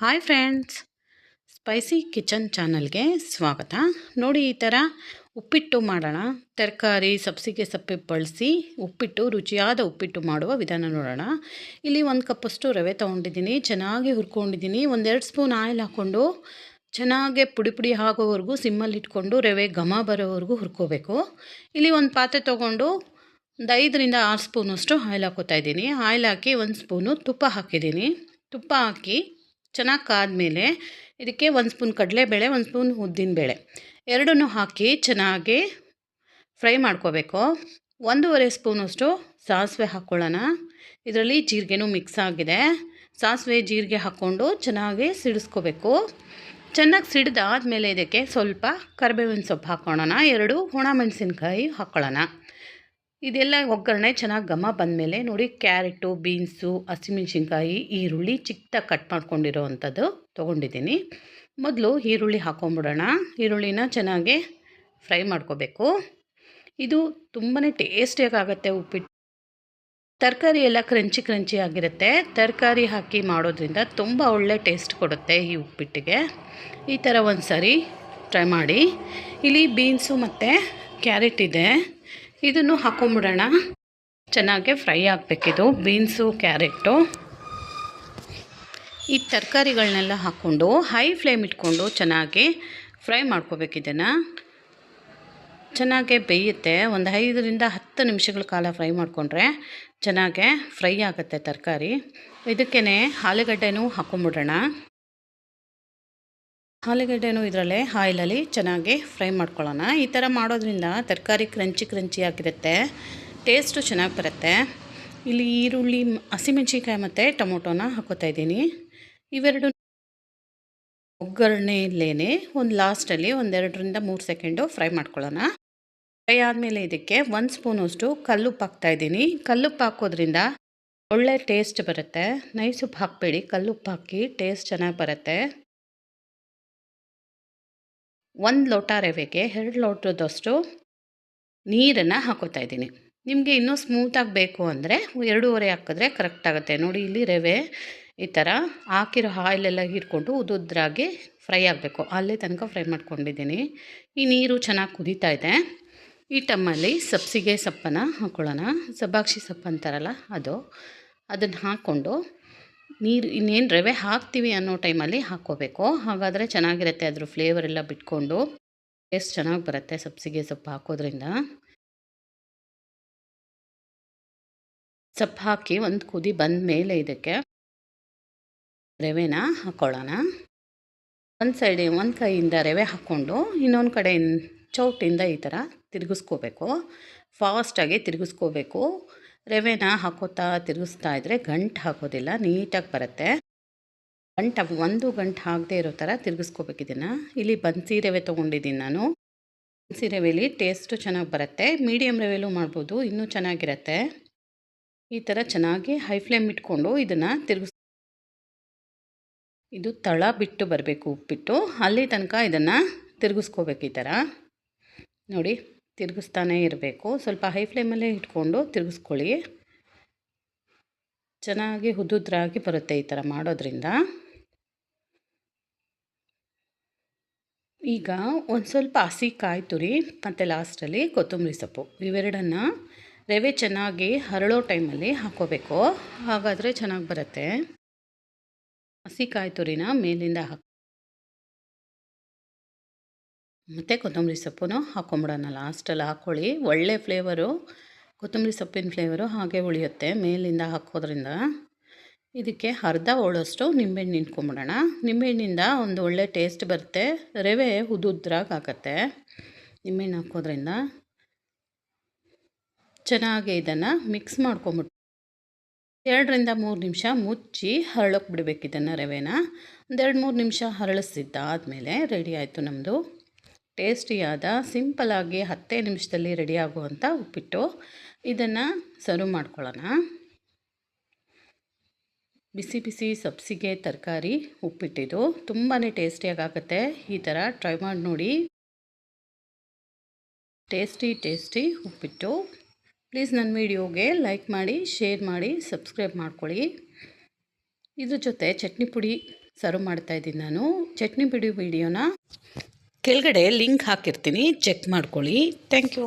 Hi friends, spicy kitchen ಚಾನಲ್ಗೆ ಸ್ವಾಗತ. ನೋಡಿ, ಈ ಥರ ಉಪ್ಪಿಟ್ಟು ಮಾಡೋಣ. ತರಕಾರಿ ಸಬ್ಸಿಗೆ ಸೊಪ್ಪು ಬಳಸಿ ಉಪ್ಪಿಟ್ಟು, ರುಚಿಯಾದ ಉಪ್ಪಿಟ್ಟು ಮಾಡುವ ವಿಧಾನ ನೋಡೋಣ. ಇಲ್ಲಿ 1 ಕಪ್ಪಷ್ಟು ರವೆ ತೊಗೊಂಡಿದ್ದೀನಿ, ಚೆನ್ನಾಗಿ ಹುರ್ಕೊಂಡಿದ್ದೀನಿ. 1-2 ಸ್ಪೂನ್ ಆಯಿಲ್ ಹಾಕ್ಕೊಂಡು ಚೆನ್ನಾಗಿ ಪುಡಿ ಪುಡಿ ಆಗೋವರೆಗೂ ಸಿಮ್ಮಲ್ಲಿ ಇಟ್ಕೊಂಡು ರವೆ ಘಮ ಬರೋವರೆಗೂ ಹುರ್ಕೋಬೇಕು. ಇಲ್ಲಿ ಒಂದು ಪಾತ್ರೆ ತೊಗೊಂಡು ಒಂದು 5-6 ಸ್ಪೂನಷ್ಟು ಆಯಿಲ್ ಹಾಕೋತಾ ಇದ್ದೀನಿ. ಆಯಿಲ್ ಹಾಕಿ 1 ಸ್ಪೂನು ತುಪ್ಪ ಹಾಕಿದ್ದೀನಿ. ತುಪ್ಪ ಹಾಕಿ ಚೆನ್ನಾಗಿ ಕಾದ್ಮೇಲೆ ಇದಕ್ಕೆ 1 ಸ್ಪೂನ್ ಕಡಲೆಬೇಳೆ, 1 ಸ್ಪೂನ್ ಉದ್ದಿನಬೇಳೆ ಎರಡನ್ನೂ ಹಾಕಿ ಚೆನ್ನಾಗಿ ಫ್ರೈ ಮಾಡ್ಕೋಬೇಕು. 1.5 ಸ್ಪೂನಷ್ಟು ಸಾಸಿವೆ ಹಾಕ್ಕೊಳ್ಳೋಣ. ಇದರಲ್ಲಿ ಜೀರಿಗೆನೂ ಮಿಕ್ಸ್ ಆಗಿದೆ. ಸಾಸಿವೆ ಜೀರಿಗೆ ಹಾಕ್ಕೊಂಡು ಚೆನ್ನಾಗಿ ಸಿಡಿಸ್ಕೋಬೇಕು. ಚೆನ್ನಾಗಿ ಸಿಡಿದಾದ್ಮೇಲೆ ಇದಕ್ಕೆ ಸ್ವಲ್ಪ ಕರಿಬೇವಿನ ಸೊಪ್ಪು ಹಾಕ್ಕೊಳ್ಳೋಣ. 2 ಒಣಮೆಣಸಿನ್ಕಾಯಿ ಹಾಕ್ಕೊಳ್ಳೋಣ. ಇದೆಲ್ಲ ಒಗ್ಗರಣೆ ಚೆನ್ನಾಗಿ ಘಮ ಬಂದಮೇಲೆ ನೋಡಿ, ಕ್ಯಾರೆಟು, ಬೀನ್ಸು, ಹಸಿಮೆಣ್ಸಿನ್ಕಾಯಿ, ಈರುಳ್ಳಿ ಚಿಕ್ಕದಾಗಿ ಕಟ್ ಮಾಡ್ಕೊಂಡಿರೋ ಅಂಥದ್ದು ತೊಗೊಂಡಿದ್ದೀನಿ. ಮೊದಲು ಈರುಳ್ಳಿ ಹಾಕ್ಕೊಂಬಿಡೋಣ. ಈರುಳ್ಳಿನ ಚೆನ್ನಾಗಿ ಫ್ರೈ ಮಾಡ್ಕೋಬೇಕು. ಇದು ತುಂಬಾ ಟೇಸ್ಟಿಯಾಗುತ್ತೆ ಉಪ್ಪಿಟ್ಟು. ತರಕಾರಿ ಎಲ್ಲ ಕ್ರಂಚಿ ಆಗಿರುತ್ತೆ. ತರಕಾರಿ ಹಾಕಿ ಮಾಡೋದ್ರಿಂದ ತುಂಬ ಒಳ್ಳೆ ಟೇಸ್ಟ್ ಕೊಡುತ್ತೆ ಈ ಉಪ್ಪಿಟ್ಟಿಗೆ. ಈ ಥರ ಒಂದು ಸಾರಿ ಟ್ರೈ ಮಾಡಿ. ಇಲ್ಲಿ ಬೀನ್ಸು ಮತ್ತು ಕ್ಯಾರೆಟ್ ಇದೆ, ಇದನ್ನು ಹಾಕ್ಕೊಂಬಿಡೋಣ. ಚೆನ್ನಾಗಿ ಫ್ರೈ ಆಗಬೇಕಿದು ಬೀನ್ಸು, ಕ್ಯಾರೆಟು. ಈ ತರಕಾರಿಗಳನ್ನೆಲ್ಲ ಹಾಕ್ಕೊಂಡು ಹೈ ಫ್ಲೇಮ್ ಇಟ್ಕೊಂಡು ಚೆನ್ನಾಗಿ ಫ್ರೈ ಮಾಡ್ಕೋಬೇಕಿದನ್ನು. ಚೆನ್ನಾಗೆ ಬೇಯುತ್ತೆ. ಒಂದು 5-10 ನಿಮಿಷಗಳ ಕಾಲ ಫ್ರೈ ಮಾಡಿಕೊಂಡ್ರೆ ಚೆನ್ನಾಗೆ ಫ್ರೈ ಆಗುತ್ತೆ ತರಕಾರಿ. ಇದಕ್ಕೇ ಆಲೂಗಡ್ಡೆನೂ ಹಾಕ್ಕೊಂಬಿಡೋಣ. ಆಲೂಗಡ್ಡೆನೂ ಇದರಲ್ಲೇ ಆಯಿಲಲ್ಲಿ ಚೆನ್ನಾಗಿ ಫ್ರೈ ಮಾಡ್ಕೊಳ್ಳೋಣ. ಈ ಥರ ಮಾಡೋದ್ರಿಂದ ತರಕಾರಿ ಕ್ರಂಚಿ ಆಗಿರುತ್ತೆ, ಟೇಸ್ಟು ಚೆನ್ನಾಗಿ ಬರುತ್ತೆ. ಇಲ್ಲಿ ಈರುಳ್ಳಿ, ಹಸಿಮೆಣ್ಸಿನ್ಕಾಯಿ ಮತ್ತು ಟೊಮೊಟೊನ ಹಾಕೋತಾ ಇದ್ದೀನಿ. ಇವೆರಡು ಒಗ್ಗರಣೆಯಲ್ಲೇ ಒಂದು ಲಾಸ್ಟಲ್ಲಿ 1-2-3 ಸೆಕೆಂಡು ಫ್ರೈ ಮಾಡ್ಕೊಳ್ಳೋಣ. ಫ್ರೈ ಆದಮೇಲೆ ಇದಕ್ಕೆ 1 ಸ್ಪೂನಷ್ಟು ಕಲ್ಲುಪ್ಪು ಹಾಕ್ತಾಯಿದ್ದೀನಿ. ಕಲ್ಲುಪ್ಪು ಹಾಕೋದ್ರಿಂದ ಒಳ್ಳೆ ಟೇಸ್ಟ್ ಬರುತ್ತೆ. ನೈಸುಪ್ಪು ಹಾಕಬೇಡಿ, ಕಲ್ಲುಪ್ಪು ಹಾಕಿ ಟೇಸ್ಟ್ ಚೆನ್ನಾಗಿ ಬರುತ್ತೆ. 1 ಲೋಟ ರವೆಗೆ 2 ಲೋಟದಷ್ಟು ನೀರನ್ನು ಹಾಕೋತಾ ಇದ್ದೀನಿ. ನಿಮಗೆ ಇನ್ನೂ ಸ್ಮೂತಾಗಿ ಬೇಕು ಅಂದರೆ 2.5 ಹಾಕಿದ್ರೆ ಕರೆಕ್ಟ್ ಆಗುತ್ತೆ. ನೋಡಿ, ಇಲ್ಲಿ ರವೆ ಈ ಥರ ಹಾಕಿರೋ ಆಯಿಲೆಲ್ಲ ಹೀರ್ಕೊಂಡು ಉದುದ್ರಾಗಿ ಫ್ರೈ ಆಗಬೇಕು. ಅಲ್ಲೇ ತನಕ ಫ್ರೈ ಮಾಡ್ಕೊಂಡಿದ್ದೀನಿ. ಈ ನೀರು ಚೆನ್ನಾಗಿ ಕುದೀತಾ ಇದೆ. ಈ ಟೈಮಲ್ಲಿ ಸಬ್ಸಿಗೆ ಸೊಪ್ಪನ್ನು ಹಾಕ್ಕೊಳ್ಳೋಣ. ಸಬ್ಬಾಕ್ಷಿ ಸೊಪ್ಪು ಅಂತಾರಲ್ಲ ಅದನ್ನು ಹಾಕ್ಕೊಂಡು ನೀರು ಇನ್ನೇನು ರವೆ ಹಾಕ್ತೀವಿ ಅನ್ನೋ ಟೈಮಲ್ಲಿ ಹಾಕ್ಕೋಬೇಕು. ಹಾಗಾದರೆ ಚೆನ್ನಾಗಿರುತ್ತೆ. ಅದ್ರ ಫ್ಲೇವರೆಲ್ಲ ಬಿಟ್ಕೊಂಡು ಟೇಸ್ಟ್ ಚೆನ್ನಾಗಿ ಬರುತ್ತೆ ಸಬ್ಸಿಗೆ ಸೊಪ್ಪು ಹಾಕೋದ್ರಿಂದ. ಸೊಪ್ಪು ಹಾಕಿ ಒಂದು ಕುದಿ ಬಂದ ಮೇಲೆ ಇದಕ್ಕೆ ರವೆನ ಹಾಕ್ಕೊಳ್ಳೋಣ. ಒಂದು ಕೈಯಿಂದ ರವೆ ಹಾಕ್ಕೊಂಡು ಇನ್ನೊಂದು ಕಡೆ ಚೌಟಿಂದ ಈ ಥರ ತಿರುಗಿಸ್ಕೋಬೇಕು. ಫಾಸ್ಟಾಗಿ ತಿರುಗಿಸ್ಕೋಬೇಕು. ರವೆನ ಹಾಕೋತಾ ತಿರುಗಿಸ್ತಾ ಇದ್ದರೆ ಗಂಟು ಹಾಕೋದಿಲ್ಲ, ನೀಟಾಗಿ ಬರುತ್ತೆ. ಒಂದು ಗಂಟು ಆಗದೆ ಇರೋ ಥರ ತಿರುಗಿಸ್ಕೋಬೇಕು ಇದನ್ನು. ಇಲ್ಲಿ ಬನ್ಸಿ ರವೆ ತೊಗೊಂಡಿದ್ದೀನಿ ನಾನು. ಬನ್ಸಿ ರವೆಲಿ ಟೇಸ್ಟು ಚೆನ್ನಾಗಿ ಬರುತ್ತೆ. ಮೀಡಿಯಮ್ ರವೆಲೂ ಮಾಡ್ಬೋದು, ಇನ್ನೂ ಚೆನ್ನಾಗಿರುತ್ತೆ. ಈ ಥರ ಚೆನ್ನಾಗಿ ಹೈ ಫ್ಲೇಮ್ ಇಟ್ಕೊಂಡು ಇದನ್ನು ಇದು ತಳ ಬಿಟ್ಟು ಬರಬೇಕು ಉಪ್ಪಿಟ್ಟು. ಅಲ್ಲಿ ತನಕ ಇದನ್ನು ತಿರುಗಿಸ್ಕೋಬೇಕು. ಈ ಥರ ನೋಡಿ, ತಿರುಗಿಸ್ತಾನೇ ಇರಬೇಕು. ಸ್ವಲ್ಪ ಹೈ ಫ್ಲೇಮಲ್ಲೇ ಇಟ್ಕೊಂಡು ತಿರುಗಿಸ್ಕೊಳ್ಳಿ. ಚೆನ್ನಾಗಿ ಉದುದ್ರಾಗಿ ಬರುತ್ತೆ ಈ ಥರ ಮಾಡೋದ್ರಿಂದ. ಈಗ ಒಂದು ಸ್ವಲ್ಪ ಹಸಿ ಕಾಯಿ ತುರಿ ಮತ್ತು ಲಾಸ್ಟಲ್ಲಿ ಕೊತ್ತಂಬರಿ ಸೊಪ್ಪು ಇವೆರಡನ್ನು ರವೆ ಚೆನ್ನಾಗಿ ಹರಳೋ ಟೈಮಲ್ಲಿ ಹಾಕ್ಕೋಬೇಕು. ಹಾಗಾದರೆ ಚೆನ್ನಾಗಿ ಬರುತ್ತೆ. ಹಸಿ ಕಾಯಿ ತುರಿನ ಮೇಲಿಂದ ಮತ್ತು ಕೊತ್ತಂಬರಿ ಸೊಪ್ಪು ಹಾಕ್ಕೊಂಬಿಡೋಣ. ಲಾಸ್ಟಲ್ಲಿ ಹಾಕ್ಕೊಳ್ಳಿ. ಒಳ್ಳೆ ಫ್ಲೇವರು, ಕೊತ್ತಂಬರಿ ಸೊಪ್ಪಿನ ಫ್ಲೇವರು ಹಾಗೆ ಉಳಿಯುತ್ತೆ ಮೇಲಿಂದ ಹಾಕೋದ್ರಿಂದ. ಇದಕ್ಕೆ ಅರ್ಧ ಹೋಳಷ್ಟು ನಿಂಬೆಹಣ್ಣು ಹಿಂಡ್ಕೊಂಬಿಡೋಣ. ನಿಂಬೆಹಣ್ಣಿಂದ ಒಂದು ಒಳ್ಳೆ ಟೇಸ್ಟ್ ಬರುತ್ತೆ. ರವೆ ಉದುದ್ರಾಗಿ ಆಗುತ್ತೆ ನಿಂಬೆಹಣ್ಣು ಹಾಕೋದ್ರಿಂದ. ಚೆನ್ನಾಗಿ ಇದನ್ನು ಮಿಕ್ಸ್ ಮಾಡ್ಕೊಂಬಿಟ್ಟು 2-3 ನಿಮಿಷ ಮುಚ್ಚಿ ಹರಳೋಕ್ಕೆ ಬಿಡಬೇಕು ಇದನ್ನು. ರವೆನ 1-2-3 ನಿಮಿಷ ಹರಳಿಸಿದ್ದಾದಮೇಲೆ ರೆಡಿ ಆಯಿತು ನಮ್ಮದು ಟೇಸ್ಟಿಯಾದ ಸಿಂಪಲಾಗಿ 10 ನಿಮಿಷದಲ್ಲಿ ರೆಡಿ ಆಗುವಂಥ ಉಪ್ಪಿಟ್ಟು. ಇದನ್ನು ಸರ್ವ್ ಮಾಡ್ಕೊಳ್ಳೋಣ. ಬಿಸಿ ಬಿಸಿ ಸಬ್ಸಿಗೆ ತರಕಾರಿ ಉಪ್ಪಿಟ್ಟಿದು ತುಂಬಾ ಟೇಸ್ಟಿಯಾಗುತ್ತೆ. ಈ ಥರ ಟ್ರೈ ಮಾಡಿ ನೋಡಿ. Tasty uppittu. ಪ್ಲೀಸ್ ನನ್ನ ವಿಡಿಯೋಗೆ ಲೈಕ್ ಮಾಡಿ, ಶೇರ್ ಮಾಡಿ, ಸಬ್ಸ್ಕ್ರೈಬ್ ಮಾಡ್ಕೊಳ್ಳಿ. ಇದ್ರ ಜೊತೆ ಚಟ್ನಿ ಪುಡಿ ಸರ್ವ್ ಮಾಡ್ತಾಯಿದ್ದೀನಿ ನಾನು. ಚಟ್ನಿ ವಿಡಿಯೋನ ಕೆಳಗಡೆ ಲಿಂಕ್ ಹಾಕಿರ್ತೀನಿ, ಚೆಕ್ ಮಾಡ್ಕೊಳ್ಳಿ. Thank you.